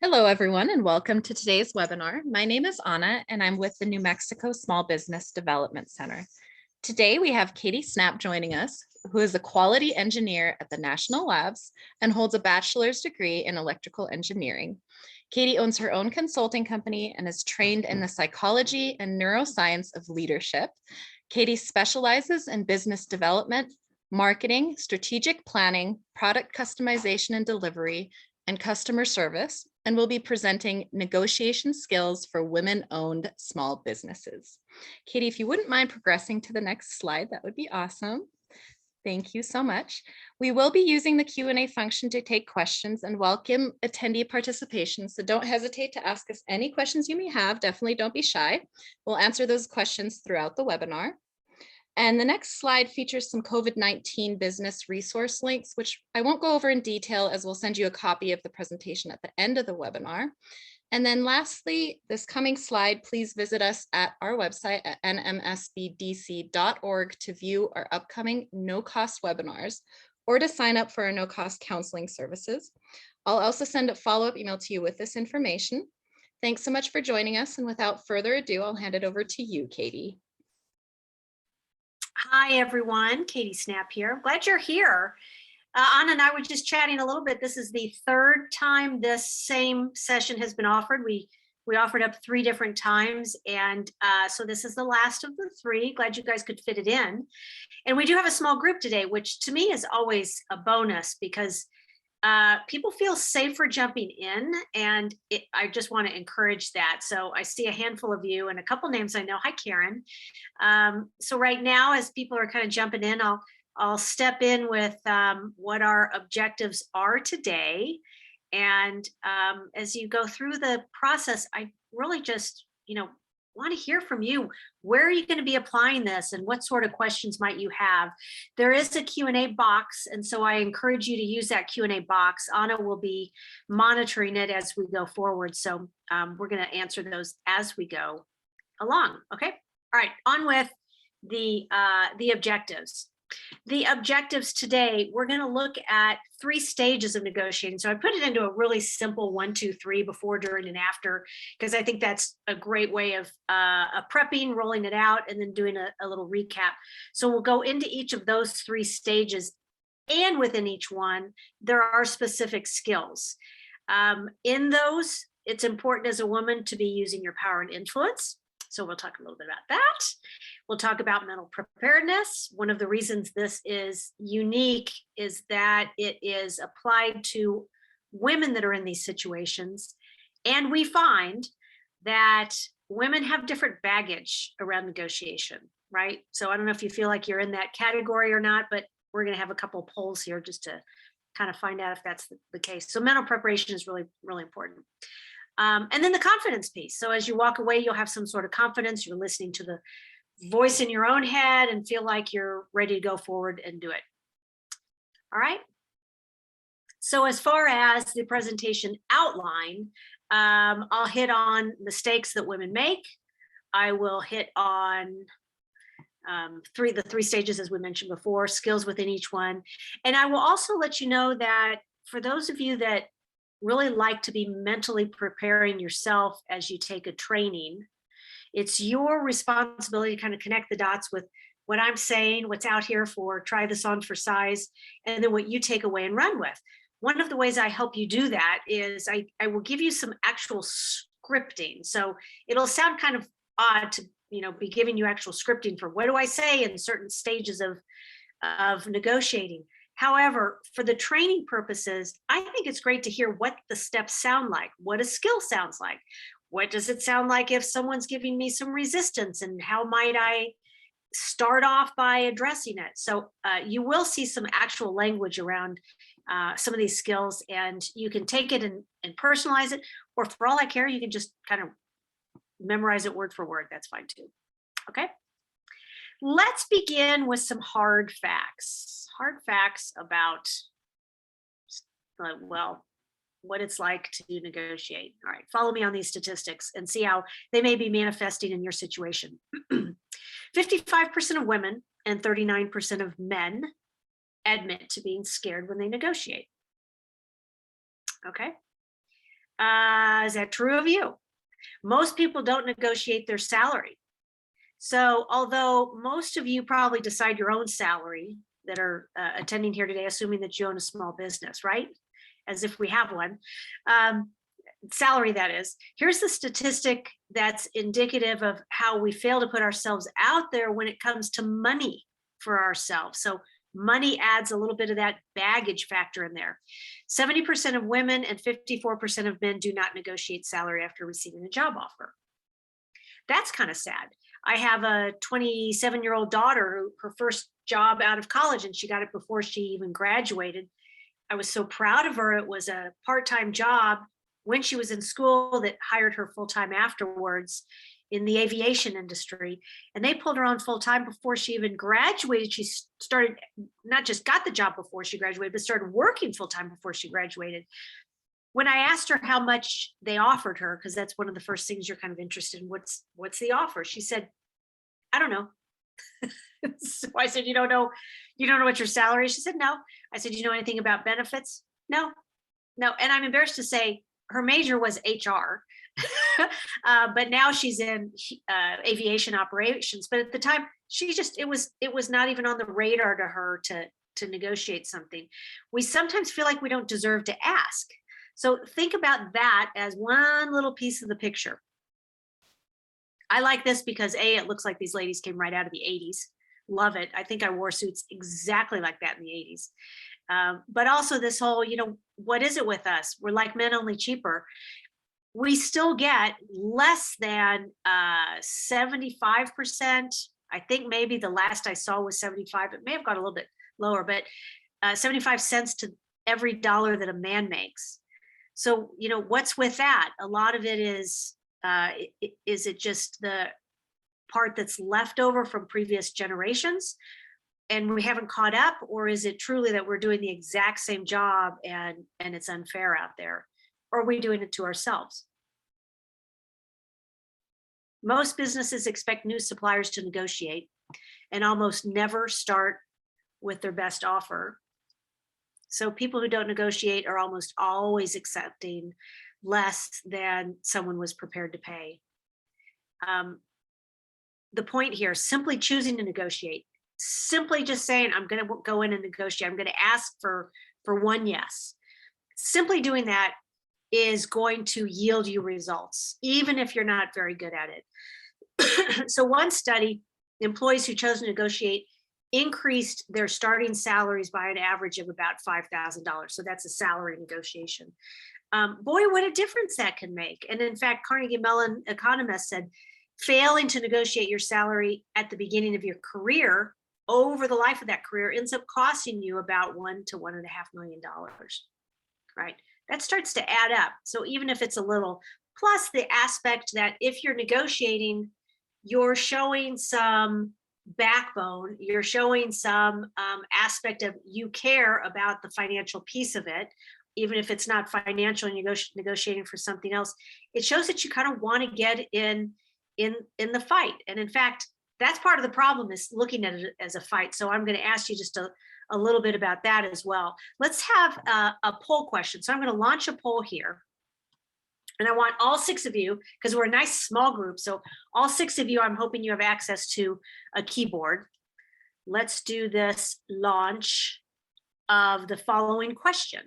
Hello, everyone, and welcome to today's webinar. My name is Anna, and I'm with the New Mexico Small Business Development Center. Today, we have Katie Snap joining us, who is a quality engineer at the National Labs and holds a bachelor's degree in electrical engineering. Katie owns her own consulting company and is trained in the psychology and neuroscience of leadership. Katie specializes in business development, marketing, strategic planning, product customization and delivery, and customer service, and will be presenting negotiation skills for women-owned small businesses. Katie, if you wouldn't mind progressing to the next slide, that would be awesome. Thank you so much. We will be using the Q&A function to take questions and welcome attendee participation, so don't hesitate to ask us any questions you may have. Definitely don't be shy. We'll answer those questions throughout the webinar. And the next slide features some COVID-19 business resource links, which I won't go over in detail as we'll send you a copy of the presentation at the end of the webinar. And then lastly, this coming slide, please visit us at our website at nmsbdc.org to view our upcoming no-cost webinars or to sign up for our no-cost counseling services. I'll also send a follow-up email to you with this information. Thanks so much for joining us. And without further ado, I'll hand it over to you, Katie. Hi, everyone. Katie Snap here. I'm glad you're here. Anna and I were just chatting a little bit. This is the third time this same session has been offered. We offered up 3 different times, and so this is the last of the 3. Glad you guys could fit it in. And we do have a small group today, which to me is always a bonus because people feel safer jumping in, and I just want to encourage that. So I see a handful of you and a couple names I know. Hi, Karen. So right now, as people are kind of jumping in, I'll step in with what our objectives are today. And as you go through the process, I really just, want to hear from you. Where are you going to be applying this, and what sort of questions might you have? There is a Q&A box, and so I encourage you to use that Q&A box. Anna will be monitoring it as we go forward, so we're going to answer those as we go along. Okay, all right, on with the objectives. The objectives today, we're going to look at 3 stages of negotiating. So I put it into a really simple 1, 2, 3 before, during, and after, because I think that's a great way of prepping, rolling it out, and then doing a little recap. So we'll go into each of those 3 stages, and within each one, there are specific skills. In those, it's important as a woman to be using your power and influence. So we'll talk a little bit about that. We'll talk about mental preparedness. One of the reasons this is unique is that it is applied to women that are in these situations. And we find that women have different baggage around negotiation, right? So I don't know if you feel like you're in that category or not, but we're going to have a couple of polls here just to kind of find out if that's the case. So mental preparation is really, really important. And then the confidence piece. So as you walk away, you'll have some sort of confidence. You're listening to the voice in your own head and feel like you're ready to go forward and do it. All right. So as far as the presentation outline, I'll hit on mistakes that women make. I will hit on the 3 stages, as we mentioned before, skills within each one. And I will also let you know that for those of you that really like to be mentally preparing yourself as you take a training, it's your responsibility to kind of connect the dots with what I'm saying, what's out here for try this on for size, and then what you take away and run with. One of the ways I help you do that is I will give you some actual scripting. So it'll sound kind of odd to be giving you actual scripting for what do I say in certain stages of negotiating. However, for the training purposes, I think it's great to hear what the steps sound like, what a skill sounds like. What does it sound like if someone's giving me some resistance, and how might I start off by addressing it? So you will see some actual language around some of these skills, and you can take it and personalize it, or for all I care, you can just kind of memorize it word for word. That's fine too. Okay. Let's begin with some hard facts. Hard facts about, what it's like to negotiate. All right, follow me on these statistics and see how they may be manifesting in your situation. 55% of women and 39% of men admit to being scared when they negotiate. Okay. Is that true of you? Most people don't negotiate their salary. So although most of you probably decide your own salary that are attending here today, assuming that you own a small business, right? As if we have one. Salary, that is. Here's the statistic that's indicative of how we fail to put ourselves out there when it comes to money for ourselves. So money adds a little bit of that baggage factor in there. 70% of women and 54% of men do not negotiate salary after receiving a job offer. That's kind of sad. I have a 27-year-old daughter who her first job out of college, and she got it before she even graduated. I was so proud of her. It was a part-time job when she was in school that hired her full-time afterwards in the aviation industry. And they pulled her on full-time before she even graduated. She started, not just got the job before she graduated, but started working full-time before she graduated. When I asked her how much they offered her, because that's one of the first things you're kind of interested in, what's the offer? She said, I don't know. So I said, you don't know what your salary is? She said, no. I said, you know anything about benefits? No. And I'm embarrassed to say her major was HR, but now she's in aviation operations. But at the time, it was not even on the radar to her to negotiate something. We sometimes feel like we don't deserve to ask. So think about that as one little piece of the picture. I like this because it looks like these ladies came right out of the 80s. Love it. I think I wore suits exactly like that in the 80s. But also this whole, what is it with us? We're like men, only cheaper. We still get less than 75%. I think maybe the last I saw was 75. It may have got a little bit lower, but 75 cents to every dollar that a man makes. So, what's with that? A lot of it is it just the part that's left over from previous generations and we haven't caught up? Or is it truly that we're doing the exact same job and it's unfair out there? Or are we doing it to ourselves? Most businesses expect new suppliers to negotiate and almost never start with their best offer. So people who don't negotiate are almost always accepting less than someone was prepared to pay. The point here, simply choosing to negotiate, simply just saying, I'm going to go in and negotiate. I'm going to ask for one yes. Simply doing that is going to yield you results, even if you're not very good at it. So one study, employees who chose to negotiate increased their starting salaries by an average of about $5,000. So that's a salary negotiation. Boy, what a difference that can make. And in fact, Carnegie Mellon economist said, failing to negotiate your salary at the beginning of your career over the life of that career ends up costing you about $1 to $1.5 million, right? That starts to add up. So even if it's a little, plus the aspect that if you're negotiating, you're showing some backbone, you're showing some aspect of you care about the financial piece of it, even if it's not financial and you're negotiating for something else. It shows that you kind of want to get in the fight. And in fact, that's part of the problem, is looking at it as a fight. So I'm going to ask you just a little bit about that as well. Let's have a poll question. So I'm going to launch a poll here. And I want all 6 of you, because we're a nice small group. So all 6 of you, I'm hoping you have access to a keyboard. Let's do this launch of the following question.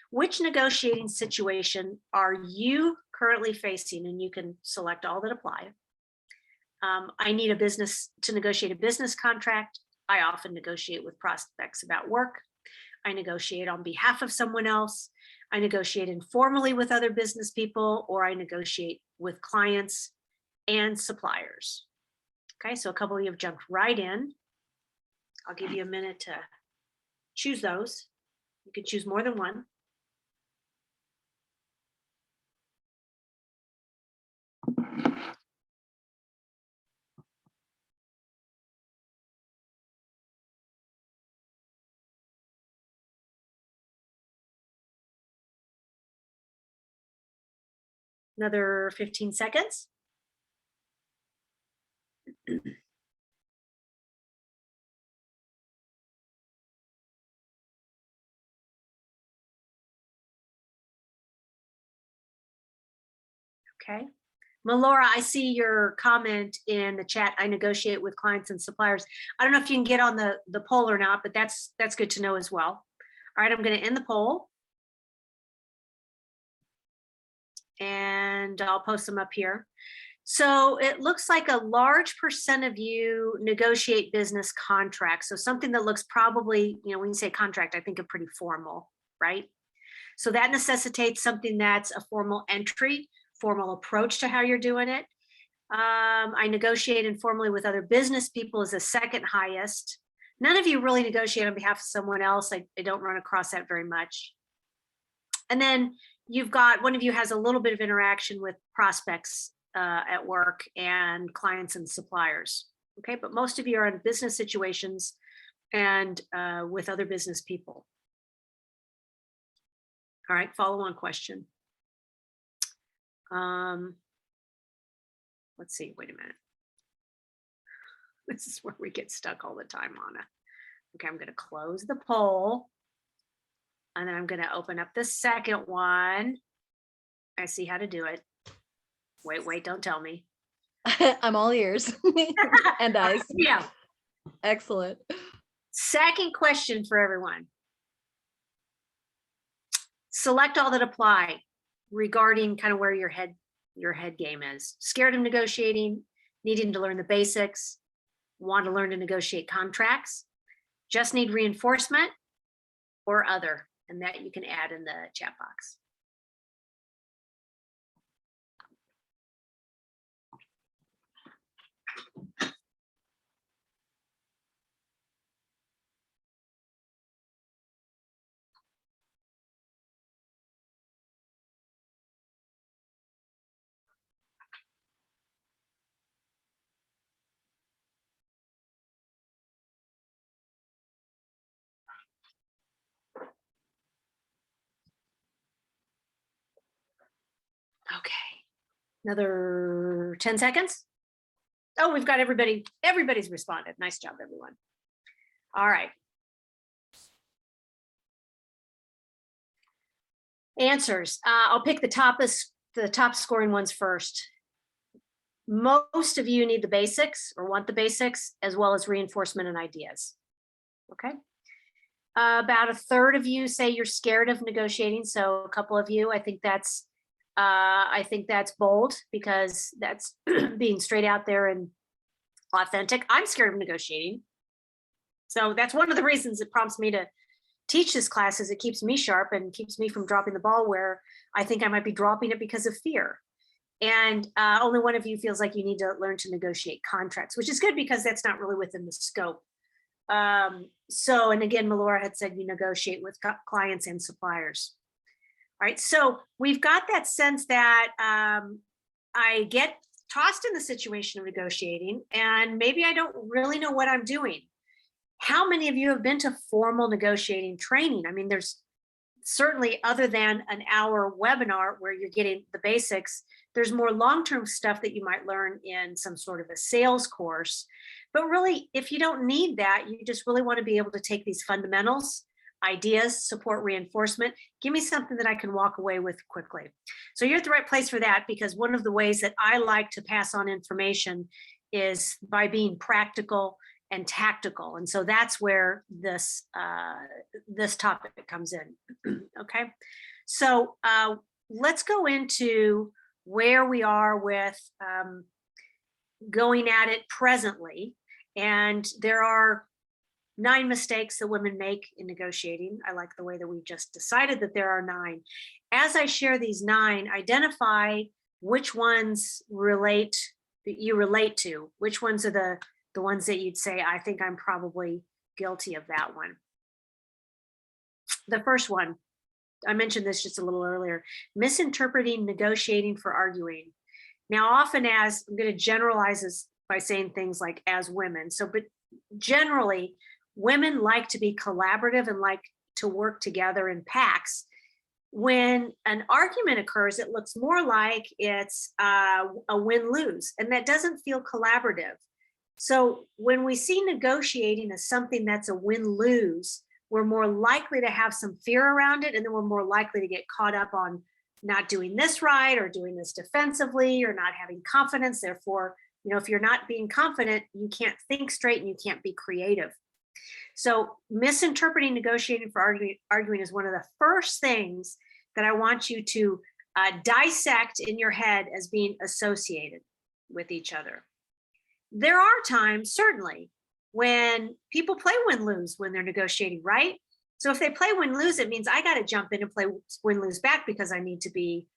Which negotiating situation are you currently facing? And you can select all that apply. I need a business to negotiate a business contract. I often negotiate with prospects about work. I negotiate on behalf of someone else. I negotiate informally with other business people, or I negotiate with clients and suppliers. Okay, so a couple of you have jumped right in. I'll give you a minute to choose those. You can choose more than one. Another 15 seconds. Okay. Melora, I see your comment in the chat. I negotiate with clients and suppliers. I don't know if you can get on the poll or not, but that's good to know as well. All right, I'm going to end the poll. And I'll post them up here. So it looks like a large percent of you negotiate business contracts. So something that looks probably, when you say contract, I think of pretty formal, right? So that necessitates something that's a formal entry, formal approach to how you're doing it. I negotiate informally with other business people is the second highest. None of you really negotiate on behalf of someone else. I don't run across that very much. And then you've got, one of you has a little bit of interaction with prospects at work and clients and suppliers. Okay, but most of you are in business situations and with other business people. All right, follow-on question. Let's see, wait a minute. This is where we get stuck all the time, Anna. Okay, I'm going to close the poll. And then I'm going to open up the second one. I see how to do it. Wait, don't tell me. I'm all ears and eyes. Yeah. Excellent. Second question for everyone. Select all that apply regarding kind of where your head game is. Scared of negotiating, needing to learn the basics, want to learn to negotiate contracts, just need reinforcement, or other. And that you can add in the chat box. Okay, another 10 seconds. Oh, we've got everybody's responded. Nice job, everyone. All right. Answers. I'll pick the top scoring ones first. Most of you need the basics or want the basics as well as reinforcement and ideas. Okay. About a third of you say you're scared of negotiating. So a couple of you, I think that's bold because that's being straight out there and authentic. I'm scared of negotiating. So that's one of the reasons it prompts me to teach this class is it keeps me sharp and keeps me from dropping the ball where I think I might be dropping it because of fear. And only one of you feels like you need to learn to negotiate contracts, which is good because that's not really within the scope. So, and again, Melora had said you negotiate with clients and suppliers. All right, so we've got that sense that I get tossed in the situation of negotiating and maybe I don't really know what I'm doing. How many of you have been to formal negotiating training? I mean, there's certainly, other than an hour webinar where you're getting the basics, there's more long-term stuff that you might learn in some sort of a sales course. But really, if you don't need that, you just really want to be able to take these fundamentals, ideas, support reinforcement, give me something that I can walk away with quickly. So you're at the right place for that, because one of the ways that I like to pass on information is by being practical and tactical. And so that's where this topic comes in. Okay, so let's go into where we are with going at it presently. And there are 9 mistakes that women make in negotiating. I like the way that we just decided that there are 9. As I share these 9, identify which ones you relate to, which ones are the ones that you'd say, I think I'm probably guilty of that one. The first one, I mentioned this just a little earlier, misinterpreting negotiating for arguing. Now, often as, I'm going to generalize this by saying things like as women. So, but generally, women like to be collaborative and like to work together in packs. When an argument occurs, it looks more like it's a win-lose, and that doesn't feel collaborative. So when we see negotiating as something that's a win-lose, we're more likely to have some fear around it, and then we're more likely to get caught up on not doing this right or doing this defensively or not having confidence. Therefore, if you're not being confident, you can't think straight and you can't be creative. So misinterpreting negotiating for arguing is one of the first things that I want you to dissect in your head as being associated with each other. There are times, certainly, when people play win-lose when they're negotiating, right? So if they play win-lose, it means I got to jump in and play win-lose back because I need to be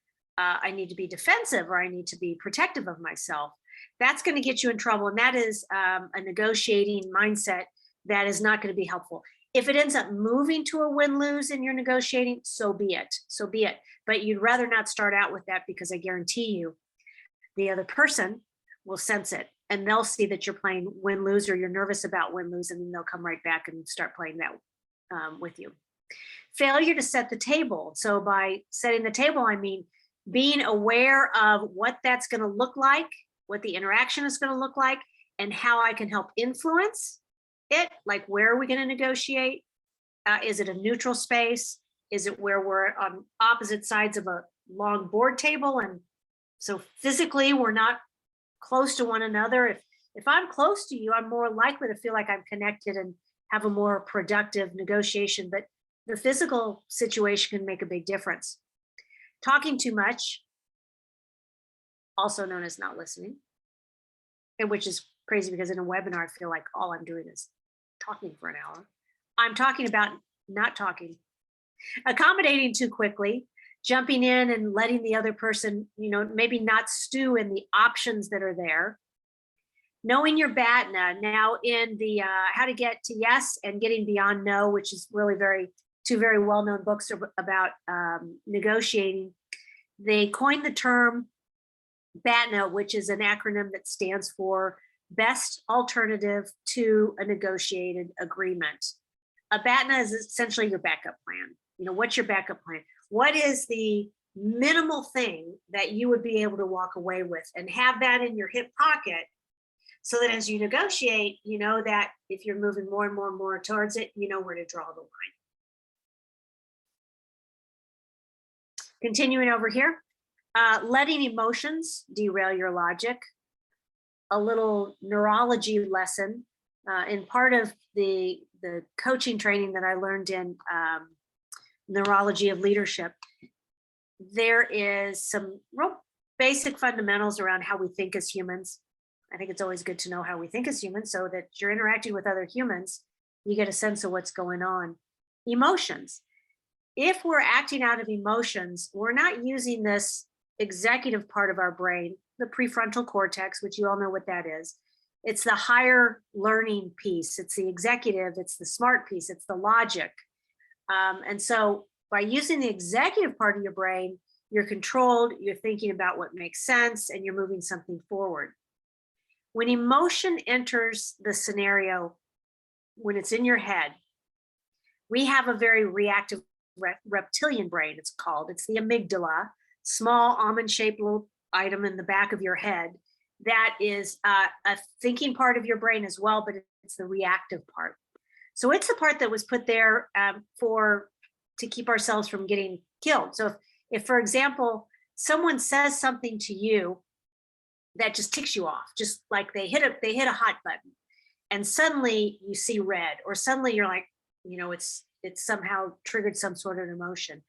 defensive or I need to be protective of myself. That's going to get you in trouble, and that is a negotiating mindset that is not going to be helpful. If it ends up moving to a win-lose in your negotiating, so be it. So be it. But you'd rather not start out with that, because I guarantee you, the other person will sense it and they'll see that you're playing win-lose or you're nervous about win-lose, and then they'll come right back and start playing that with you. Failure to set the table. So by setting the table, I mean being aware of what that's going to look like, what the interaction is going to look like, and how I can help influence it. Like, where are we going to negotiate? Is it a neutral space? Is it where we're on opposite sides of a long board table? And so physically we're not close to one another. If I'm close to you, I'm more likely to feel like I'm connected and have a more productive negotiation. But the physical situation can make a big difference. Talking too much, also known as not listening, and which is crazy because in a webinar, I feel like all I'm doing is talking for an hour. I'm talking about not talking. Accommodating too quickly, jumping in and letting the other person, maybe not stew in the options that are there. Knowing your BATNA. Now in the How to Get to Yes and Getting Beyond No, which is really two very well-known books about negotiating, they coined the term BATNA, which is an acronym that stands for Best Alternative to a Negotiated Agreement. A BATNA is essentially your backup plan. What's your backup plan? What is the minimal thing that you would be able to walk away with, and have that in your hip pocket, so that as you negotiate, you know that if you're moving more and more and more towards it, you know where to draw the line. Continuing over here, letting emotions derail your logic. A little neurology lesson in part of the coaching training that I learned in neurology of leadership. There is some real basic fundamentals around how we think as humans. I think it's always good to know how we think as humans, so that you're interacting with other humans, you get a sense of what's going on. Emotions. If we're acting out of emotions, we're not using this executive part of our brain, the prefrontal cortex, which you all know what that is. It's the higher learning piece. It's the executive. It's the smart piece. It's the logic. And so by using the executive part of your brain, you're controlled, you're thinking about what makes sense, and you're moving something forward. When emotion enters the scenario, when it's in your head, we have a very reactive reptilian brain, it's called. It's the amygdala, small almond-shaped little item in the back of your head. That is a thinking part of your brain as well, but it's the reactive part. So it's the part that was put there to keep ourselves from getting killed. So if, for example, someone says something to you that just ticks you off, just like they hit a hot button, and suddenly you see red, or suddenly you're like, it's somehow triggered some sort of emotion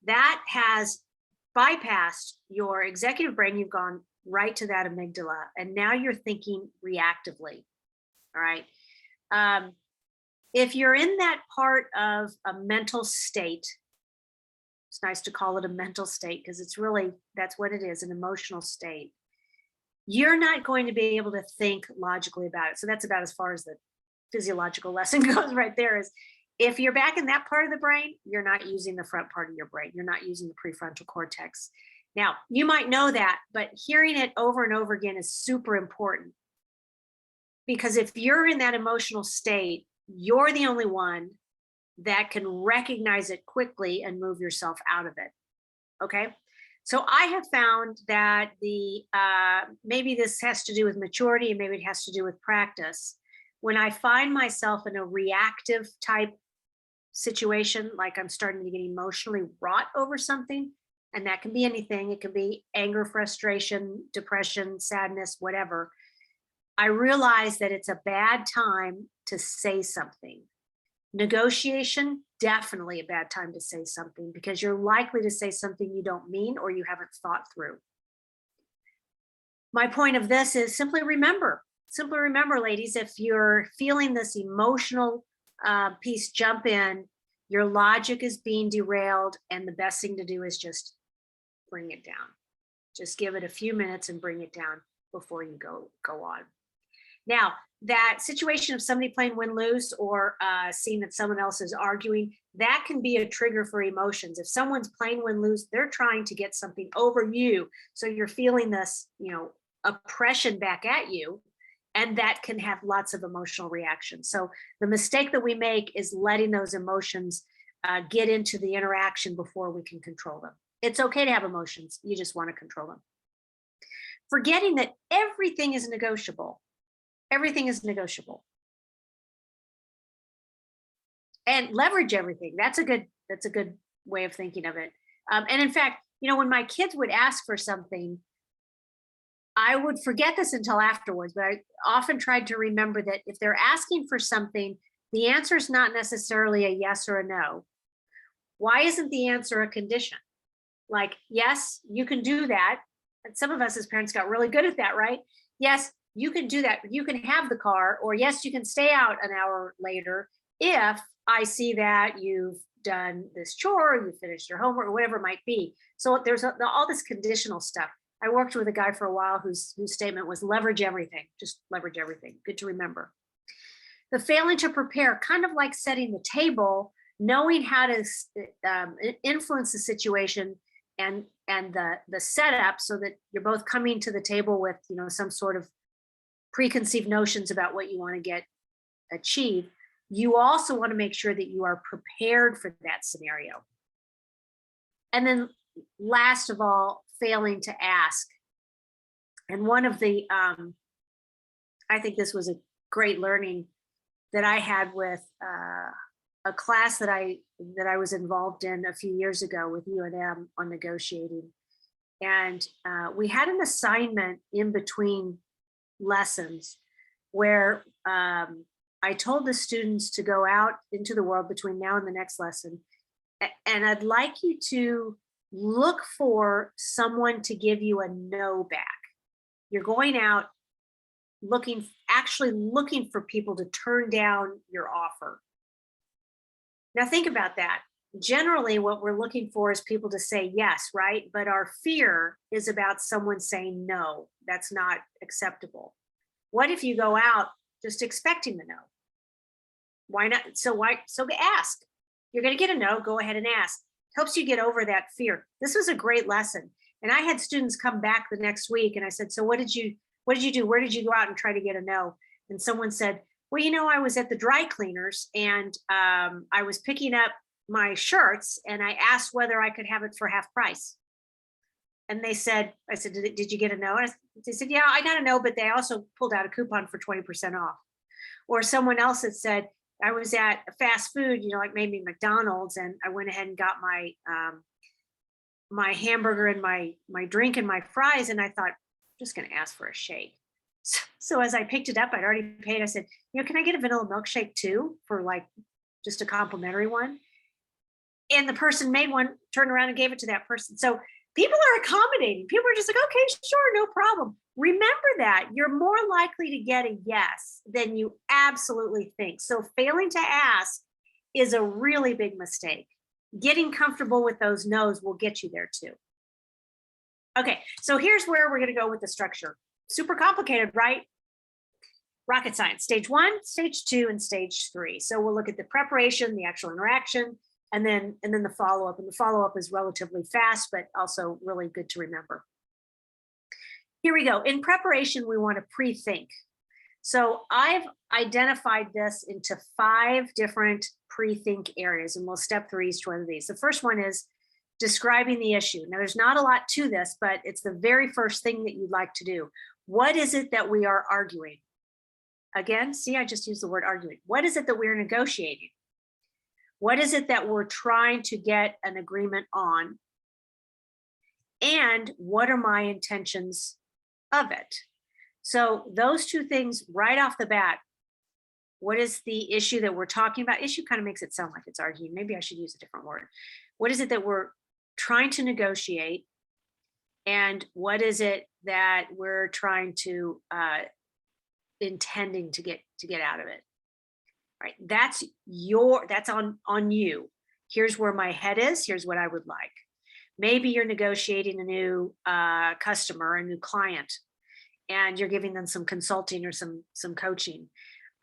that has bypassed your executive brain. You've gone right to that amygdala, and now you're thinking reactively. All right. If you're in that part of a mental state, it's nice to call it a mental state because that's what it is, an emotional state. You're not going to be able to think logically about it. So that's about as far as the physiological lesson goes right there. Is if you're back in that part of the brain, you're not using the front part of your brain. You're not using the prefrontal cortex. Now, you might know that, but hearing it over and over again is super important. Because if you're in that emotional state, you're the only one that can recognize it quickly and move yourself out of it. Okay. So I have found that maybe this has to do with maturity, and maybe it has to do with practice. When I find myself in a reactive type situation, like I'm starting to get emotionally wrought over something, and that can be anything. It can be anger, frustration, depression, sadness, whatever. I realize that it's a bad time to say something. Negotiation, definitely a bad time to say something because you're likely to say something you don't mean or you haven't thought through. My point of this is simply remember, ladies, if you're feeling this emotional piece jump in, your logic is being derailed, and the best thing to do is just bring it down. Just give it a few minutes and bring it down before you go on. Now, that situation of somebody playing win-lose or seeing that someone else is arguing, that can be a trigger for emotions. If someone's playing win-lose, they're trying to get something over you. So you're feeling this, oppression back at you, and that can have lots of emotional reactions. So the mistake that we make is letting those emotions get into the interaction before we can control them. It's okay to have emotions. You just want to control them. Forgetting that everything is negotiable. Everything is negotiable. And leverage everything. That's a good way of thinking of it. And in fact, when my kids would ask for something, I would forget this until afterwards, but I often tried to remember that if they're asking for something, the answer is not necessarily a yes or a no. Why isn't the answer a condition? Like, yes, you can do that. And some of us as parents got really good at that, right? Yes, you can do that. You can have the car, or yes, you can stay out an hour later if I see that you've done this chore, you finished your homework, or whatever it might be. So there's all this conditional stuff. I worked with a guy for a while whose statement was leverage everything, just leverage everything. Good to remember. The failing to prepare, kind of like setting the table, knowing how to influence the situation and the setup so that you're both coming to the table with some sort of preconceived notions about what you want to get achieved. You also want to make sure that you are prepared for that scenario. And then last of all, failing to ask. And one of the, I think this was a great learning that I had with a class that I was involved in a few years ago with UNM on negotiating. And we had an assignment in between lessons where I told the students to go out into the world between now and the next lesson. And I'd like you to look for someone to give you a no back. You're going out actually looking for people to turn down your offer. Now think about that. Generally, what we're looking for is people to say yes, right? But our fear is about someone saying no. That's not acceptable. What if you go out just expecting the no? Why not? So ask. You're going to get a no, go ahead and ask. Helps you get over that fear. This was a great lesson. And I had students come back the next week and I said, so what did you do? Where did you go out and try to get a no? And someone said, well, I was at the dry cleaners and I was picking up my shirts and I asked whether I could have it for half price. And I said, did you get a no? And they said, yeah, I got a no, but they also pulled out a coupon for 20% off. Or someone else had said, I was at fast food, like maybe McDonald's, and I went ahead and got my my hamburger and my drink and my fries, and I thought, I'm just going to ask for a shake. So as I picked it up, I'd already paid. I said, can I get a vanilla milkshake too for like just a complimentary one? And the person made one, turned around and gave it to that person. So people are accommodating. People are just like, okay, sure, no problem. Remember that you're more likely to get a yes than you absolutely think. So failing to ask is a really big mistake. Getting comfortable with those no's will get you there too. Okay, so here's where we're going to go with the structure. Super complicated, right? Rocket science, stage 1, stage 2, and stage 3. So we'll look at the preparation, the actual interaction, and then the follow-up. And the follow-up is relatively fast, but also really good to remember. Here we go. In preparation, we want to pre-think. So I've identified this into 5 different pre-think areas, and we'll step through each one of these. The first one is describing the issue. Now, there's not a lot to this, but it's the very first thing that you'd like to do. What is it that we are arguing? Again, see, I just used the word arguing. What is it that we're negotiating? What is it that we're trying to get an agreement on? And what are my intentions of it? So those two things right off the bat. What is the issue that we're talking about? Issue kind of makes it sound like it's arguing. Maybe I should use a different word. What is it that we're trying to negotiate? And what is it that we're trying to intending to get out of it? Right. That's on you. Here's where my head is. Here's what I would like. Maybe you're negotiating a new customer, a new client, and you're giving them some consulting or some coaching.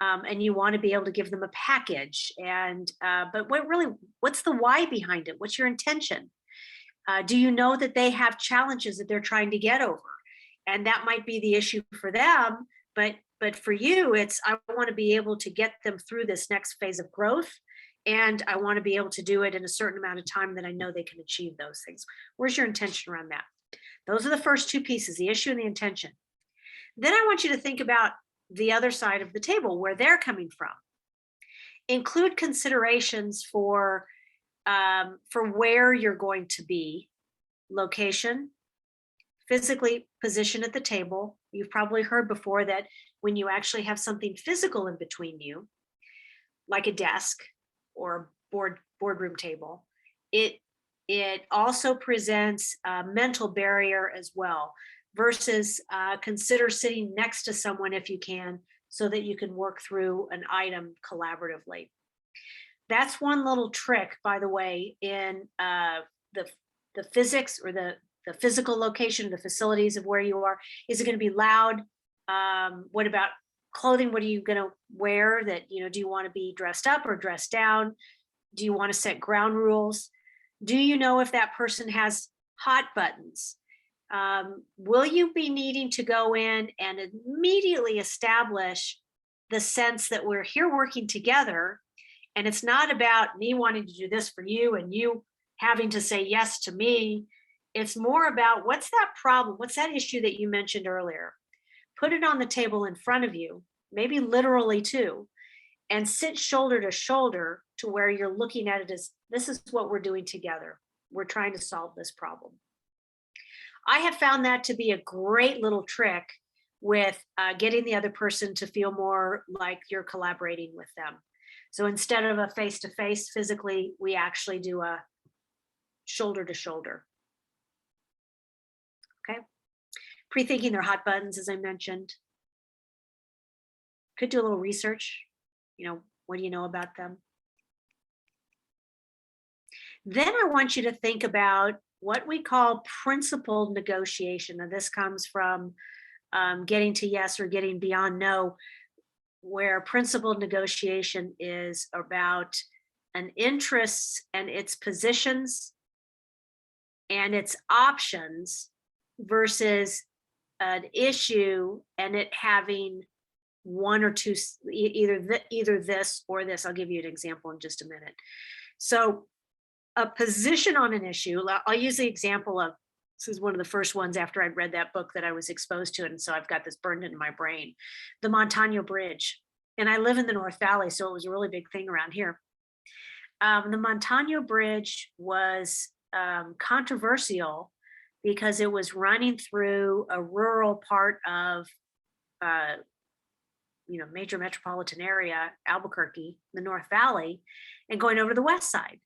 And you want to be able to give them a package. And but what's the why behind it? What's your intention? Do you know that they have challenges that they're trying to get over? And that might be the issue for them, but for you, it's I want to be able to get them through this next phase of growth. And I want to be able to do it in a certain amount of time that I know they can achieve those things. Where's your intention around that? Those are the first two pieces, the issue and the intention. Then I want you to think about the other side of the table, where they're coming from. Include considerations for where you're going to be, location, physically position at the table. You've probably heard before that when you actually have something physical in between you, like a desk or boardroom table, it also presents a mental barrier as well. Versus consider sitting next to someone if you can, so that you can work through an item collaboratively. That's one little trick, by the way, in the physics or the physical location, the facilities of where you are. Is it going to be loud? What about clothing? What are you going to wear? That, do you want to be dressed up or dressed down? Do you want to set ground rules? Do you know if that person has hot buttons? Will you be needing to go in and immediately establish the sense that we're here working together, and it's not about me wanting to do this for you and you having to say yes to me. It's more about what's that problem? What's that issue that you mentioned earlier? Put it on the table in front of you, maybe literally too, and sit shoulder to shoulder to where you're looking at it as this is what we're doing together. We're trying to solve this problem. I have found that to be a great little trick with getting the other person to feel more like you're collaborating with them. So instead of a face-to-face physically, we actually do a shoulder to shoulder. Okay. Pre-thinking their hot buttons, as I mentioned. Could do a little research. What do you know about them? Then I want you to think about what we call principled negotiation. And this comes from getting to yes or getting beyond no, where principled negotiation is about an interest and its positions and its options versus an issue and it having one or two, either this or this. I'll give you an example in just a minute. So a position on an issue, I'll use the example of, this is one of the first ones after I'd read that book that I was exposed to it. And so I've got this burned into my brain, the Montano Bridge. And I live in the North Valley, so it was a really big thing around here. The Montano Bridge was controversial because it was running through a rural part of, major metropolitan area, Albuquerque, the North Valley, and going over to the west side.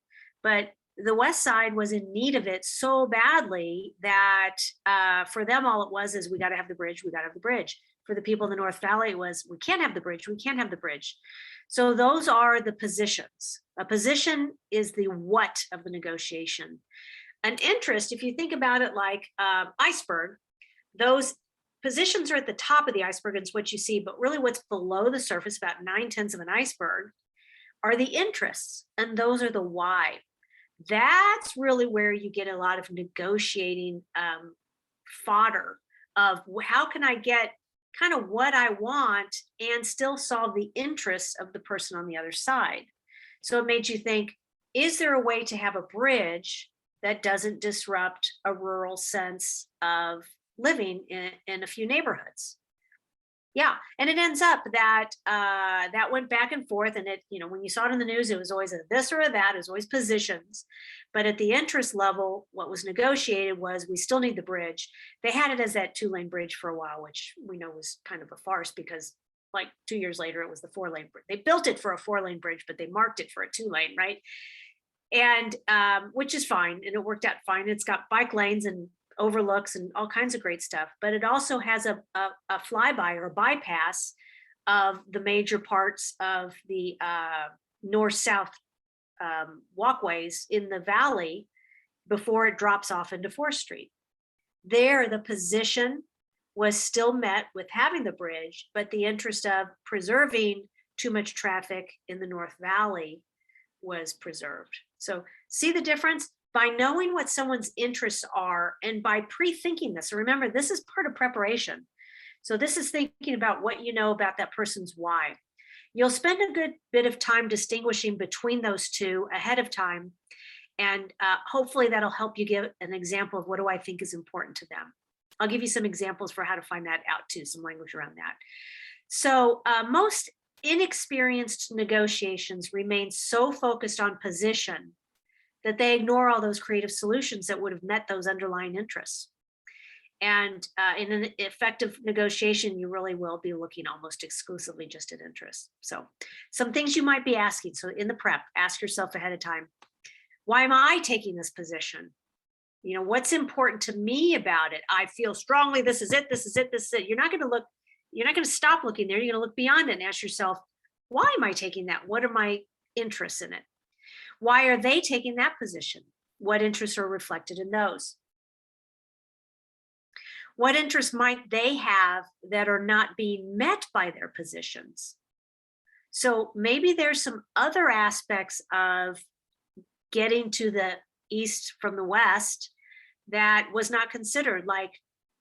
But the west side was in need of it so badly that for them, all it was is we got to have the bridge, we got to have the bridge. For the people in the North Valley, it was we can't have the bridge, we can't have the bridge. So those are the positions. A position is the what of the negotiation. An interest, if you think about it like iceberg, those positions are at the top of the iceberg, and it's what you see, but really what's below the surface, about 9/10 of an iceberg, are the interests, and those are the why. That's really where you get a lot of negotiating fodder of how can I get kind of what I want and still solve the interests of the person on the other side. So it made you think, is there a way to have a bridge that doesn't disrupt a rural sense of living in a few neighborhoods? Yeah, and it ends up that that went back and forth, and it, when you saw it in the news, it was always a this or a that. It was always positions, but at the interest level, what was negotiated was we still need the bridge. They had it as that 2-lane bridge for a while, which we know was kind of a farce because like 2 years later, it was the 4-lane bridge. They built it for a 4-lane bridge, but they marked it for a 2-lane, right? And which is fine, and it worked out fine. It's got bike lanes and overlooks and all kinds of great stuff, but it also has a flyby or a bypass of the major parts of the north-south walkways in the valley before it drops off into 4th Street. There, the position was still met with having the bridge, but the interest of preserving too much traffic in the North Valley was preserved. So see the difference? By knowing what someone's interests are and by pre-thinking this, remember, this is part of preparation. So this is thinking about what you know about that person's why. You'll spend a good bit of time distinguishing between those two ahead of time. And hopefully that'll help you give an example of what do I think is important to them. I'll give you some examples for how to find that out too, some language around that. So most inexperienced negotiations remain so focused on position that they ignore all those creative solutions that would have met those underlying interests. And in an effective negotiation, you really will be looking almost exclusively just at interests. So some things you might be asking. So in the prep, ask yourself ahead of time, why am I taking this position? What's important to me about it? I feel strongly this is it, this is it, this is it. You're not going to stop looking there. You're going to look beyond it and ask yourself, why am I taking that? What are my interests in it? Why are they taking that position? What interests are reflected in those? What interests might they have that are not being met by their positions? So maybe there's some other aspects of getting to the east from the west that was not considered. Like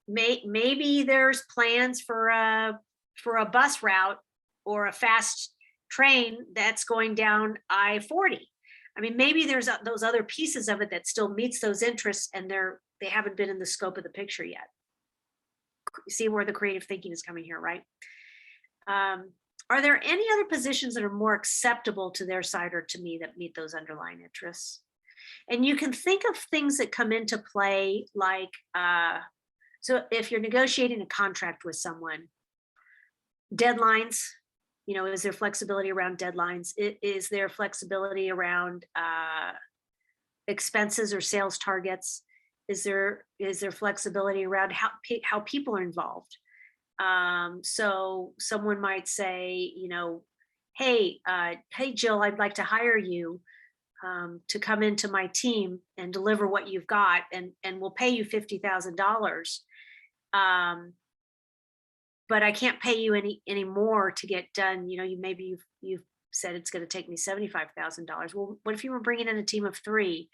maybe there's plans for a bus route or a fast train that's going down I-40. I mean, maybe there's those other pieces of it that still meets those interests, and they haven't been in the scope of the picture yet. You see where the creative thinking is coming here, right? Are there any other positions that are more acceptable to their side or to me that meet those underlying interests? And you can think of things that come into play, like, so if you're negotiating a contract with someone, deadlines, is there flexibility around deadlines? Is there flexibility around expenses or sales targets? Is there flexibility around how people are involved? So someone might say, hey, Jill, I'd like to hire you to come into my team and deliver what you've got, and we'll pay you $50,000. But I can't pay you any more to get done. Maybe you've said it's going to take me $75,000. Well, what if you were bringing in a team of 3,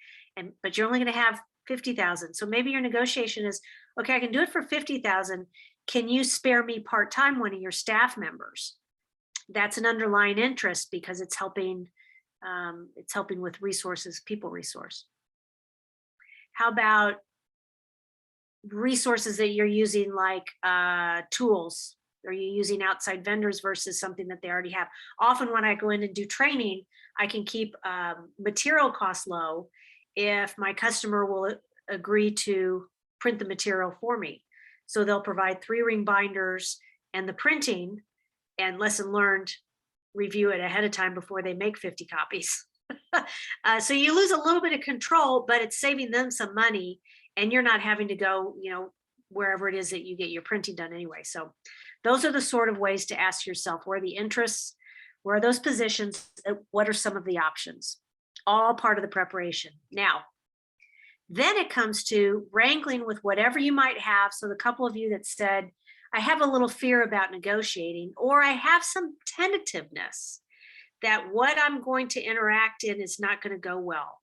but you're only going to have 50,000? So maybe your negotiation is, okay, I can do it for 50,000. Can you spare me part-time one of your staff members? That's an underlying interest because it's helping with resources, people resource. How about resources that you're using, like tools? Are you using outside vendors versus something that they already have? Often when I go in and do training, I can keep material costs low if my customer will agree to print the material for me. So they'll provide 3-ring binders and the printing, and lesson learned, review it ahead of time before they make 50 copies. So you lose a little bit of control, but it's saving them some money, and you're not having to go, wherever it is that you get your printing done anyway. So those are the sort of ways to ask yourself, where are the interests? Where are those positions? What are some of the options? All part of the preparation. Now, then it comes to wrangling with whatever you might have. So the couple of you that said, I have a little fear about negotiating, or I have some tentativeness that what I'm going to interact in is not going to go well.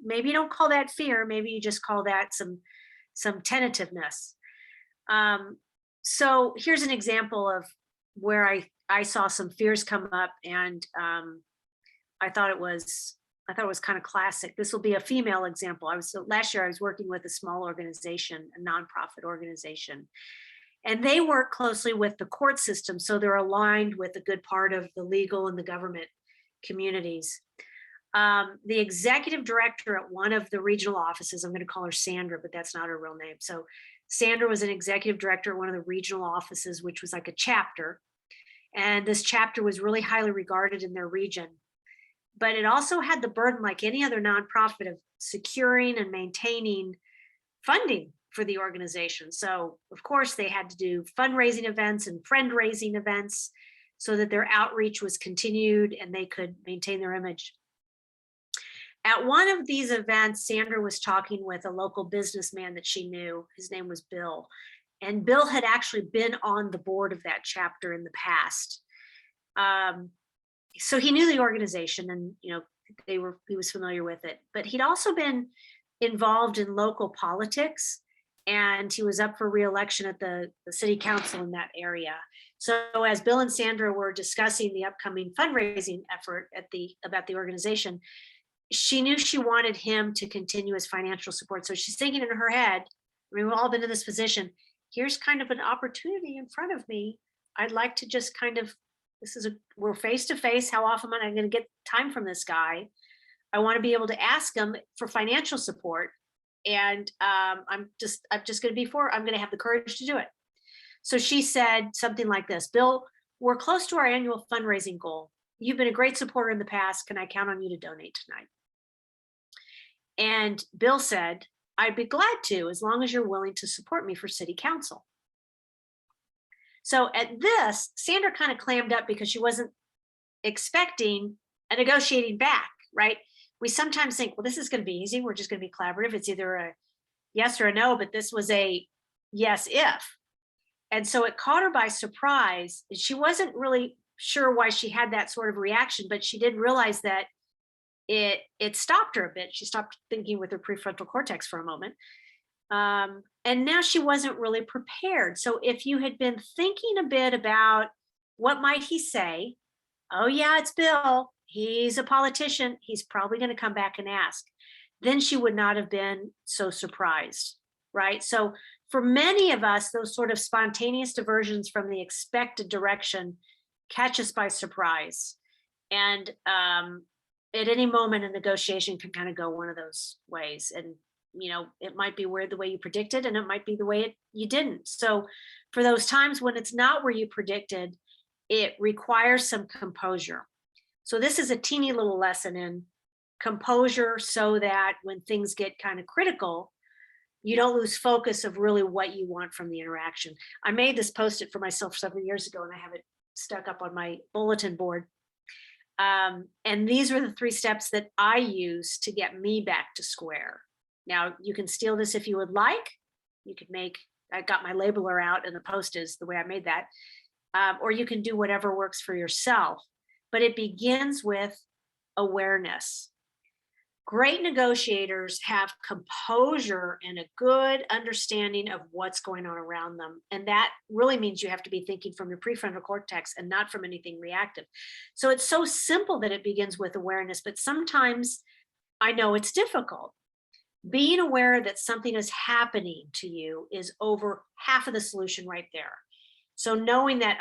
Maybe you don't call that fear. Maybe you just call that some tentativeness. So here's an example of where I saw some fears come up, and I thought it was kind of classic. This will be a female example. Last year I was working with a small organization, a nonprofit organization, And they work closely with the court system, so they're aligned with a good part of the legal and the government communities. The executive director at one of the regional offices, I'm going to call her Sandra, but that's not her real name. So Sandra was an executive director at one of the regional offices, which was like a chapter. And this chapter was really highly regarded in their region. But it also had the burden, like any other nonprofit, of securing and maintaining funding for the organization. So of course they had to do fundraising events and friend-raising events so that their outreach was continued and they could maintain their image. At one of these events, Sandra was talking with a local businessman that she knew. His name was Bill. And Bill had actually been on the board of that chapter in the past. So he knew the organization and, he was familiar with it, but he'd also been involved in local politics, and he was up for re-election at the city council in that area. So as Bill and Sandra were discussing the upcoming fundraising effort about the organization, she knew she wanted him to continue his financial support. So she's thinking in her head, we've all been in this position. Here's kind of an opportunity in front of me. I'd like to just kind of, we're face to face. How often am I going to get time from this guy? I want to be able to ask him for financial support. And I'm just going to have the courage to do it. So she said something like this: Bill, we're close to our annual fundraising goal. You've been a great supporter in the past. Can I count on you to donate tonight? And Bill said, I'd be glad to, as long as you're willing to support me for city council. So at this, Sandra kind of clammed up because she wasn't expecting a negotiating back, right? We sometimes think, well, this is going to be easy. We're just going to be collaborative. It's either a yes or a no, but this was a yes if. And so it caught her by surprise. She wasn't really sure why she had that sort of reaction, but she did realize that it stopped her a bit. She stopped thinking with her prefrontal cortex for a moment. And now she wasn't really prepared. So if you had been thinking a bit about what might he say, oh yeah, it's Bill, he's a politician, he's probably going to come back and ask, then she would not have been so surprised, right? So for many of us, those sort of spontaneous diversions from the expected direction catch us by surprise. And at any moment, a negotiation can kind of go one of those ways. And it might be weird the way you predicted, and it might be the way you didn't. So for those times when it's not where you predicted, it requires some composure. So this is a teeny little lesson in composure, so that when things get kind of critical, you don't lose focus of really what you want from the interaction. I made this post-it for myself several years ago, and I have it stuck up on my bulletin board. And these were the 3 steps that I use to get me back to square. Now, you can steal this if you would like. You could I got my labeler out, and the post is the way I made that. Or you can do whatever works for yourself. But it begins with awareness. Great negotiators have composure and a good understanding of what's going on around them. And that really means you have to be thinking from your prefrontal cortex and not from anything reactive. So it's so simple that it begins with awareness, but sometimes I know it's difficult. Being aware that something is happening to you is over half of the solution right there. So knowing that,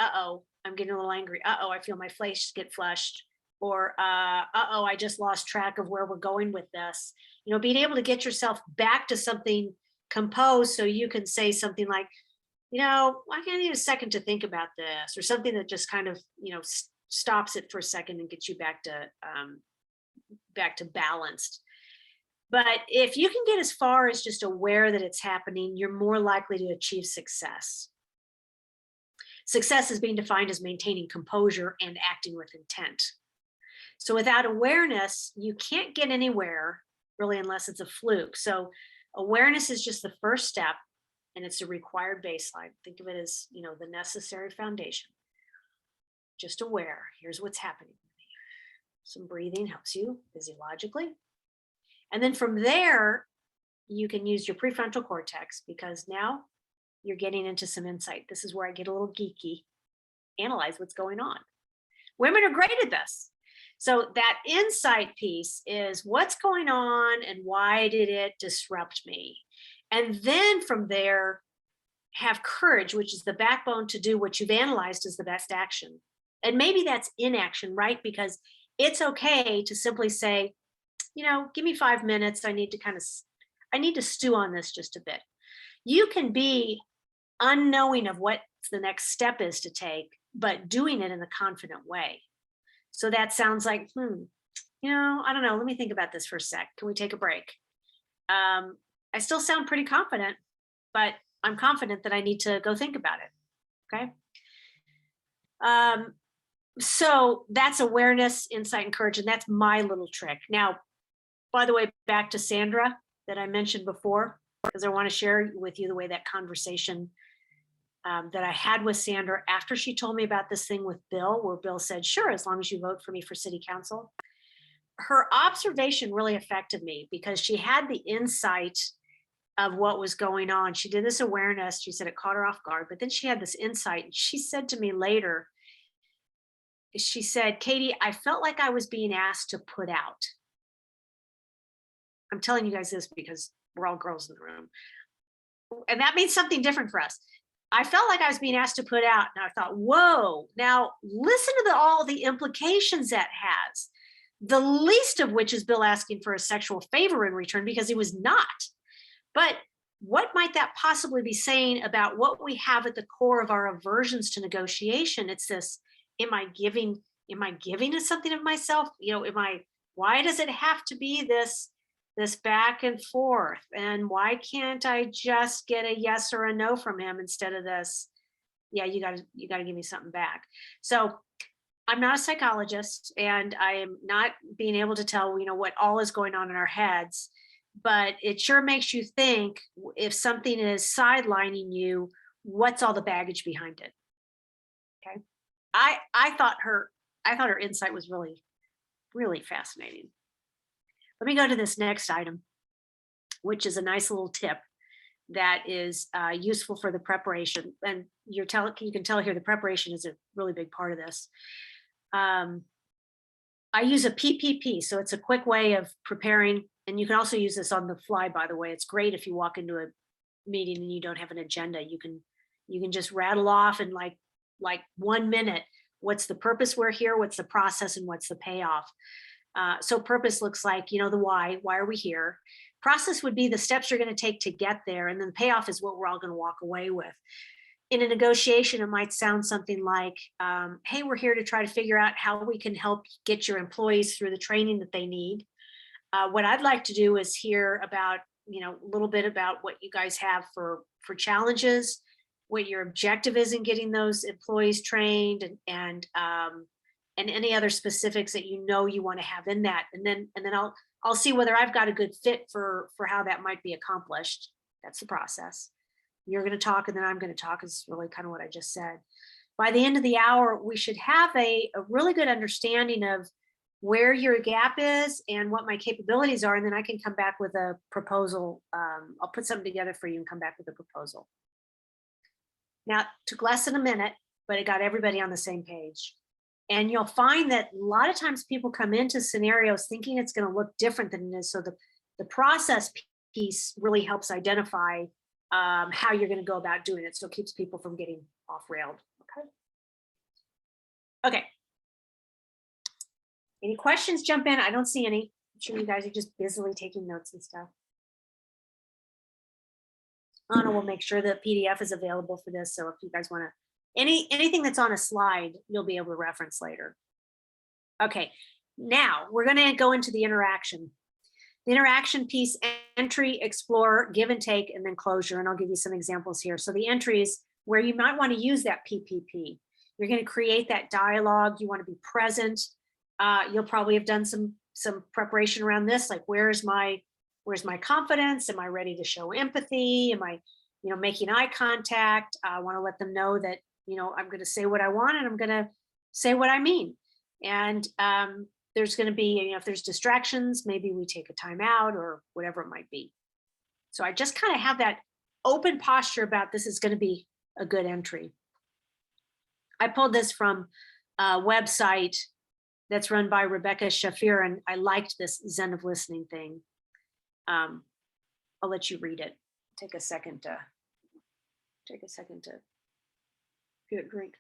I'm getting a little angry. I feel my face get flushed. Or, I just lost track of where we're going with this. Being able to get yourself back to something composed so you can say something like, I need a second to think about this, or something that just kind of, stops it for a second and gets you back to balanced. But if you can get as far as just aware that it's happening, you're more likely to achieve success. Success is being defined as maintaining composure and acting with intent. So without awareness, you can't get anywhere really unless it's a fluke. So awareness is just the first step, and it's a required baseline. Think of it as, the necessary foundation. Just aware, here's what's happening. Some breathing helps you physiologically. And then from there, you can use your prefrontal cortex, because now you're getting into some insight. This is where I get a little geeky. Analyze what's going on. Women are great at this. So that insight piece is what's going on and why did it disrupt me? And then from there, have courage, which is the backbone to do what you've analyzed as the best action. And maybe that's inaction, right? Because it's okay to simply say, give me 5 minutes. I need to stew on this just a bit. You can be unknowing of what the next step is to take, but doing it in a confident way. So that sounds like, I don't know. Let me think about this for a sec. Can we take a break? I still sound pretty confident, but I'm confident that I need to go think about it. Okay. So that's awareness, insight, and courage. And that's my little trick. Now, by the way, back to Sandra that I mentioned before, because I want to share with you the way that conversation that I had with Sandra after she told me about this thing with Bill, where Bill said, sure, as long as you vote for me for city council. Her observation really affected me because she had the insight of what was going on. She did this awareness. She said it caught her off guard, but then she had this insight. And she said to me later, she said, Katie, I felt like I was being asked to put out. I'm telling you guys this because we're all girls in the room. And that means something different for us. I felt like I was being asked to put out. And I thought, whoa, now listen to all the implications that has. The least of which is Bill asking for a sexual favor in return because he was not. But what might that possibly be saying about what we have at the core of our aversions to negotiation? It's this, am I giving us something of myself? Why does it have to be this back and forth? And why can't I just get a yes or a no from him instead of this, yeah, you gotta give me something back. So I'm not a psychologist and I am not being able to tell, what all is going on in our heads, but it sure makes you think if something is sidelining you, what's all the baggage behind it? Okay. I thought her insight was really, really fascinating. Let me go to this next item, which is a nice little tip that is useful for the preparation. And you can tell here the preparation is a really big part of this. I use a PPP, so it's a quick way of preparing. And you can also use this on the fly, by the way. It's great if you walk into a meeting and you don't have an agenda. You can just rattle off in like 1 minute. What's the purpose we're here? What's the process? And what's the payoff? So purpose looks like, the why are we here? Process would be the steps you're going to take to get there. And then the payoff is what we're all going to walk away with. In a negotiation, it might sound something like, hey, we're here to try to figure out how we can help get your employees through the training that they need. What I'd like to do is hear about, a little bit about what you guys have for challenges, what your objective is in getting those employees trained, and any other specifics that you want to have in that. And then I'll see whether I've got a good fit for how that might be accomplished. That's the process. You're going to talk and then I'm going to talk is really kind of what I just said. By the end of the hour, we should have a really good understanding of where your gap is and what my capabilities are. And then I can come back with a proposal. I'll put something together for you and come back with a proposal. Now, it took less than a minute, but it got everybody on the same page. And you'll find that a lot of times people come into scenarios thinking it's going to look different than it is. So the process piece really helps identify how you're going to go about doing it. So it keeps people from getting off railed. Okay. Any questions? Jump in. I don't see any. I'm sure you guys are just busily taking notes and stuff. Anna will make sure that PDF is available for this. So if you guys want to, anything that's on a slide, you'll be able to reference later. Okay, now we're going to go into the interaction. The interaction piece: entry, explore, give and take, and then closure. And I'll give you some examples here. So the entries where you might want to use that PPP. You're going to create that dialogue. You want to be present. You'll probably have done some preparation around this, like where's my confidence? Am I ready to show empathy? Am I, making eye contact? I want to let them know that, I'm going to say what I want and I'm going to say what I mean. And there's going to be, if there's distractions, maybe we take a time out or whatever it might be. So I just kind of have that open posture about this is going to be a good entry. I pulled this from a website that's run by Rebecca Shafir, and I liked this Zen of Listening thing. I'll let you read it. Take a second to Take a second to get a drink.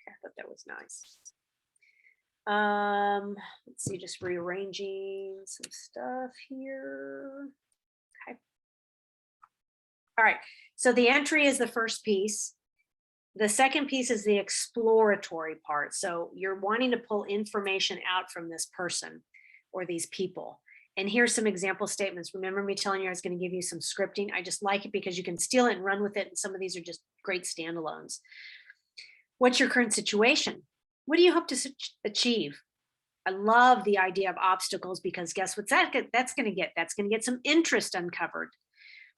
I thought that was nice. Let's see, just rearranging some stuff here. Okay. All right, so the entry is the first piece. The second piece is the exploratory part. So you're wanting to pull information out from this person or these people. And here's some example statements. Remember me telling you I was going to give you some scripting? I just like it because you can steal it and run with it. And some of these are just great standalones. What's your current situation? What do you hope to achieve? I love the idea of obstacles because guess what's that's going to get? That's going to get some interest uncovered.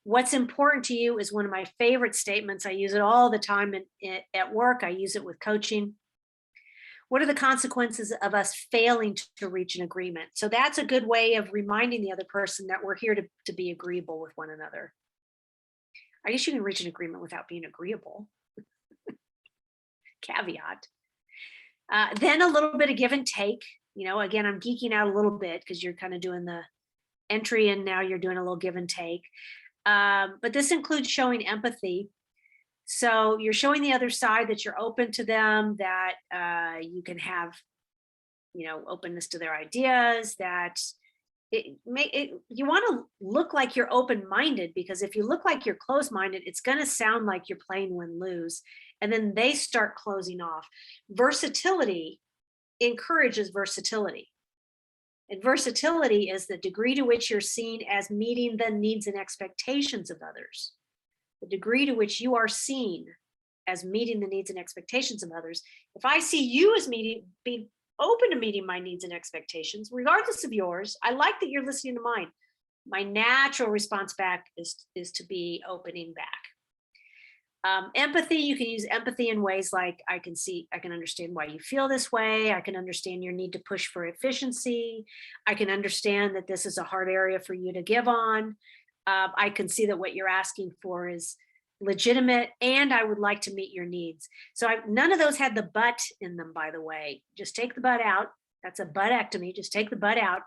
What's important to you is one of my favorite statements. I use it all the time at work. I use it with coaching. What are the consequences of us failing to reach an agreement? So that's a good way of reminding the other person that we're here to be agreeable with one another. I guess you can reach an agreement without being agreeable. Caveat. Then a little bit of give and take. You know, again, I'm geeking out a little bit because you're kind of doing the entry and now you're doing a little give and take. But this includes showing empathy. So you're showing the other side that you're open to them, that you can have, you know, openness to their ideas, that you want to look like you're open-minded, because if you look like you're closed-minded, it's going to sound like you're playing win-lose. And then they start closing off. Versatility encourages versatility. And versatility is the degree to which you're seen as meeting the needs and expectations of others. The degree to which you are seen as meeting the needs and expectations of others. If I see you as being open to meeting my needs and expectations, regardless of yours, I like that you're listening to mine. My natural response back is to be opening back. Empathy, you can use empathy in ways like I can understand why you feel this way. I can understand your need to push for efficiency. I can understand that this is a hard area for you to give on. I can see that what you're asking for is legitimate and I would like to meet your needs. So none of those had the but in them, by the way. Just take the but out. That's a buttectomy. Just take the but out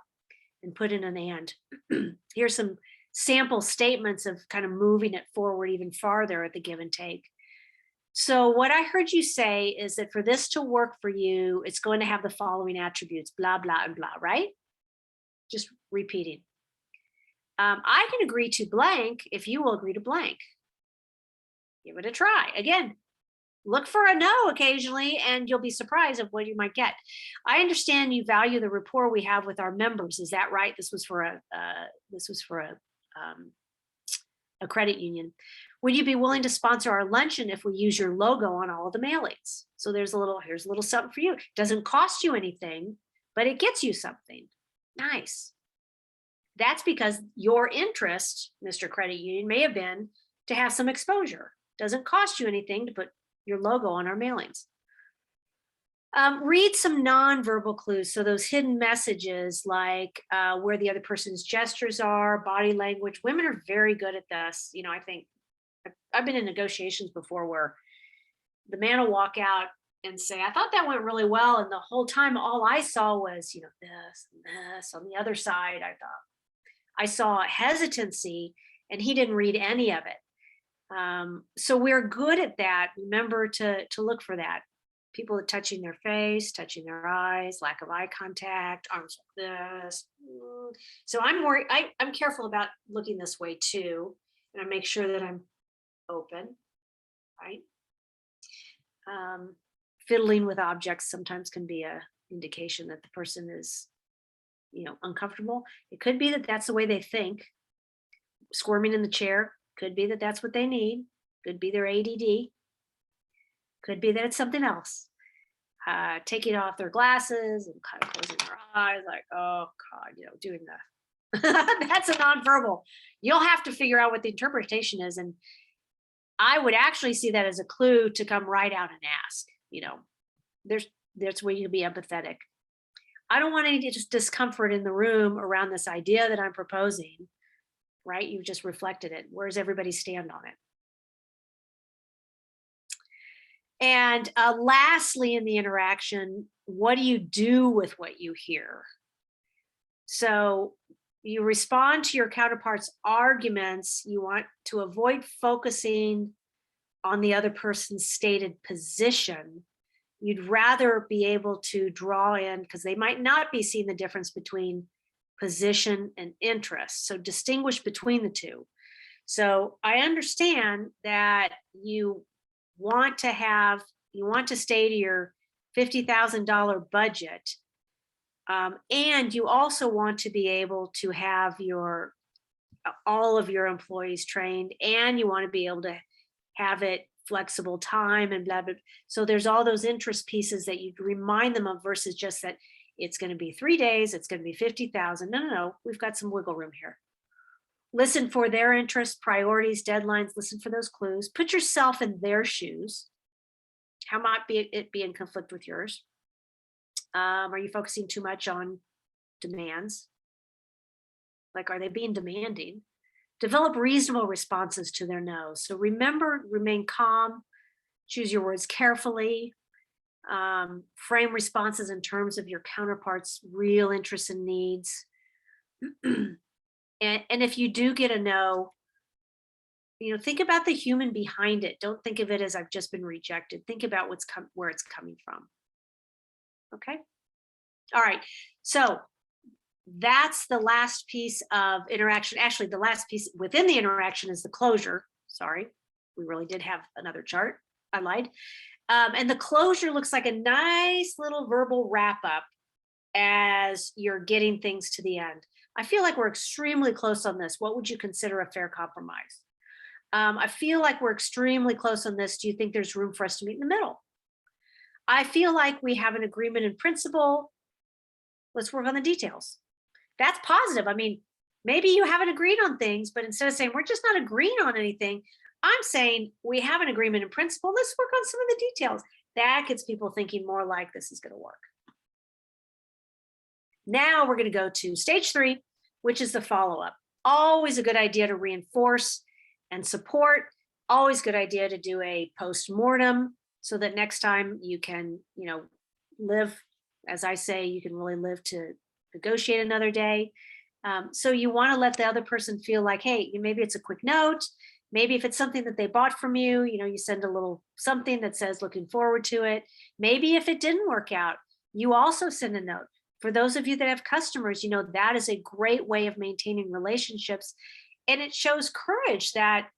and put in an and. Here's some sample statements of kind of moving it forward even farther at the give and take. So what I heard you say is that for this to work for you, it's going to have the following attributes, blah, blah, and blah, right? Just repeating. I can agree to blank if you will agree to blank. Give it a try. Again, look for a no occasionally and you'll be surprised of what you might get. I understand you value the rapport we have with our members. Is that right? This was for a credit union. Would you be willing to sponsor our luncheon if we use your logo on all of the mailings? So here's a little something for you. It doesn't cost you anything, but it gets you something. Nice. That's because your interest, Mr. Credit Union, may have been to have some exposure. Doesn't cost you anything to put your logo on our mailings. Read some nonverbal clues. So those hidden messages, like where the other person's gestures are, body language. Women are very good at this. You know, I think I've been in negotiations before where the man will walk out and say, I thought that went really well. And the whole time, all I saw was, you know, this and this. On the other side, I saw hesitancy and he didn't read any of it. So we're good at that. Remember to look for that. People are touching their face, touching their eyes, lack of eye contact, arms like this. So I'm careful about looking this way too. And I make sure that I'm open, right? Fiddling with objects sometimes can be a indication that the person is, you know, uncomfortable. It could be that that's the way they think. Squirming in the chair could be that that's what they need. Could be their ADD. Could be that it's something else. Taking off their glasses and kind of closing their eyes, like, oh God, you know, doing that. That's a nonverbal. You'll have to figure out what the interpretation is. And I would actually see that as a clue to come right out and ask, you know, there's where you can be empathetic. I don't want any discomfort in the room around this idea that I'm proposing, right? You've just reflected it. Where's everybody stand on it? And lastly, in the interaction, what do you do with what you hear? So you respond to your counterpart's arguments. You want to avoid focusing on the other person's stated position. You'd rather be able to draw in, because they might not be seeing the difference between position and interest. So distinguish between the two. So I understand that you want to stay to your $50,000 budget. And you also want to be able to have all of your employees trained, and you want to be able to have it flexible time and blah, blah. So there's all those interest pieces that you remind them of versus just that it's going to be 3 days, it's going to be 50,000. No. We've got some wiggle room here. Listen for their interests, priorities, deadlines, listen for those clues. Put yourself in their shoes. How might it be in conflict with yours? Are you focusing too much on demands? Like, are they being demanding? Develop reasonable responses to their no's. So remember, remain calm, choose your words carefully, frame responses in terms of your counterpart's real interests and needs. And if you do get a no, think about the human behind it. Don't think of it as I've just been rejected. Think about where it's coming from. Okay. All right. So that's the last piece of interaction. Actually, the last piece within the interaction is the closure. Sorry, we really did have another chart. I lied. And the closure looks like a nice little verbal wrap up as you're getting things to the end. I feel like we're extremely close on this. What would you consider a fair compromise? I feel like we're extremely close on this. Do you think there's room for us to meet in the middle? I feel like we have an agreement in principle. Let's work on the details. That's positive. I mean, maybe you haven't agreed on things, but instead of saying we're just not agreeing on anything, I'm saying we have an agreement in principle. Let's work on some of the details. That gets people thinking more like this is going to work. Now we're going to go to stage 3, which is the follow-up. Always a good idea to reinforce and support. Always good idea to do a post-mortem so that next time you can, live, as I say, you can really live to negotiate another day. So you want to let the other person feel like, hey, maybe it's a quick note. Maybe if it's something that they bought from you, you send a little something that says looking forward to it. Maybe if it didn't work out, you also send a note. For those of you that have customers, that is a great way of maintaining relationships. And it shows courage that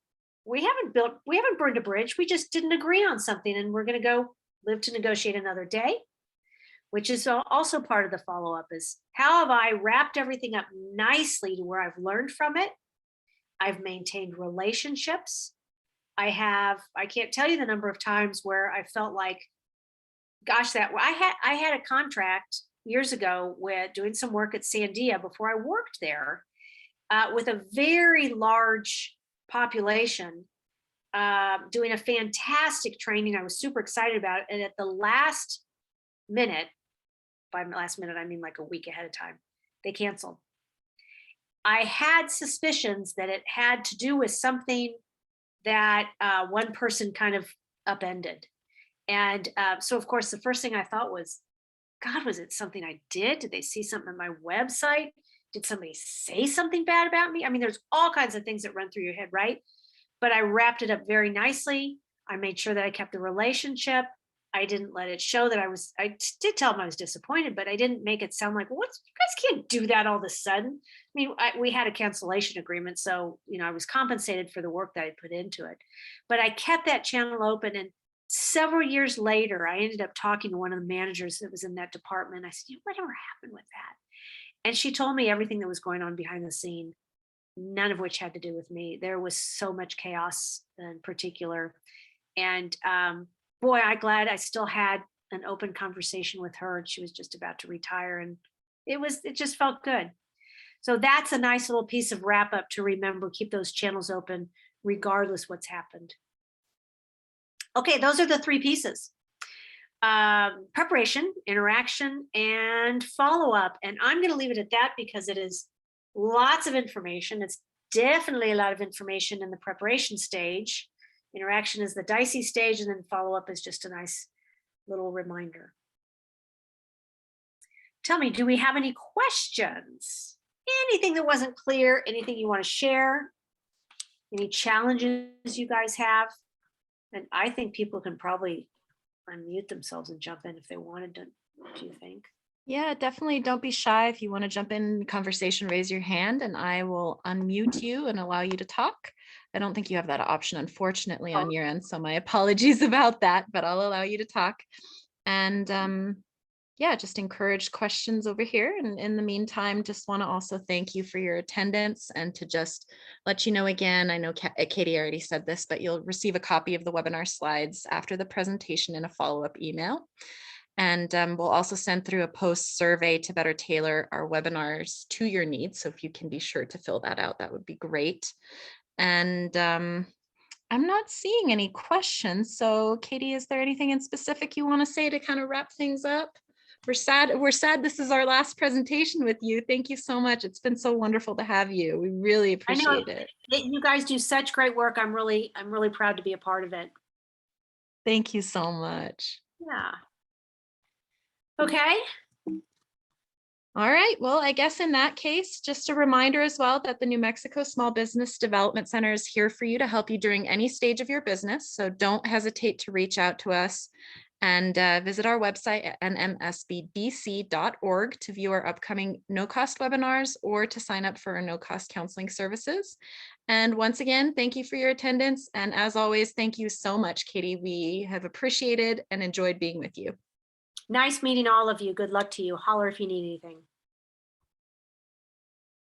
we haven't burned a bridge. We just didn't agree on something, and we're going to go live to negotiate another day, which is also part of the follow-up is how have I wrapped everything up nicely to where I've learned from it? I've maintained relationships. I can't tell you the number of times where I felt like, gosh, I had a contract years ago with doing some work at Sandia before I worked there with a very large population, doing a fantastic training. I was super excited about it. And at the last minute, by last minute, I mean like a week ahead of time, they canceled. I had suspicions that it had to do with something that one person kind of upended. And so, of course, the first thing I thought was, God, was it something I did? Did they see something on my website? Did somebody say something bad about me? I mean, there's all kinds of things that run through your head, right? But I wrapped it up very nicely. I made sure that I kept the relationship. I didn't let it show that I did tell them I was disappointed, but I didn't make it sound like, what? You guys can't do that all of a sudden. I mean, we had a cancellation agreement. So, I was compensated for the work that I put into it, but I kept that channel open. And several years later, I ended up talking to one of the managers that was in that department. I said, whatever happened with that? And she told me everything that was going on behind the scene, none of which had to do with me. There was so much chaos in particular. And boy, I'm glad I still had an open conversation with her. She was just about to retire, and it just felt good. So that's a nice little piece of wrap up to remember. Keep those channels open regardless what's happened. Okay, those are the 3 pieces. Preparation, interaction, and follow-up. And I'm going to leave it at that because it is lots of information. It's definitely a lot of information in the preparation stage. Interaction is the dicey stage, and then follow-up is just a nice little reminder. Tell me, do we have any questions? Anything that wasn't clear? Anything you want to share? Any challenges you guys have? And I think people can probably unmute themselves and jump in if they wanted to. Do you think? Yeah, definitely don't be shy. If you want to jump in conversation, raise your hand and I will unmute you and allow you to talk. I don't think you have that option, unfortunately, on your end. So my apologies about that, but I'll allow you to talk. And yeah, just encourage questions over here. And in the meantime, just want to also thank you for your attendance and to just let you know again, I know Katie already said this, but you'll receive a copy of the webinar slides after the presentation in a follow-up email. And we'll also send through a post survey to better tailor our webinars to your needs. So if you can be sure to fill that out, that would be great. And I'm not seeing any questions. So Katie, is there anything in specific you want to say to kind of wrap things up? We're sad this is our last presentation with you. Thank you so much. It's been so wonderful to have you. We really appreciate it. You guys do such great work. I'm really proud to be a part of it. Thank you so much. Yeah. Okay. All right. Well, I guess in that case, just a reminder as well that the New Mexico Small Business Development Center is here for you to help you during any stage of your business. So don't hesitate to reach out to us and visit our website at nmsbdc.org to view our upcoming no-cost webinars or to sign up for our no-cost counseling services. And once again, thank you for your attendance. And as always, thank you so much, Katie. We have appreciated and enjoyed being with you. Nice meeting all of you. Good luck to you. Holler if you need anything.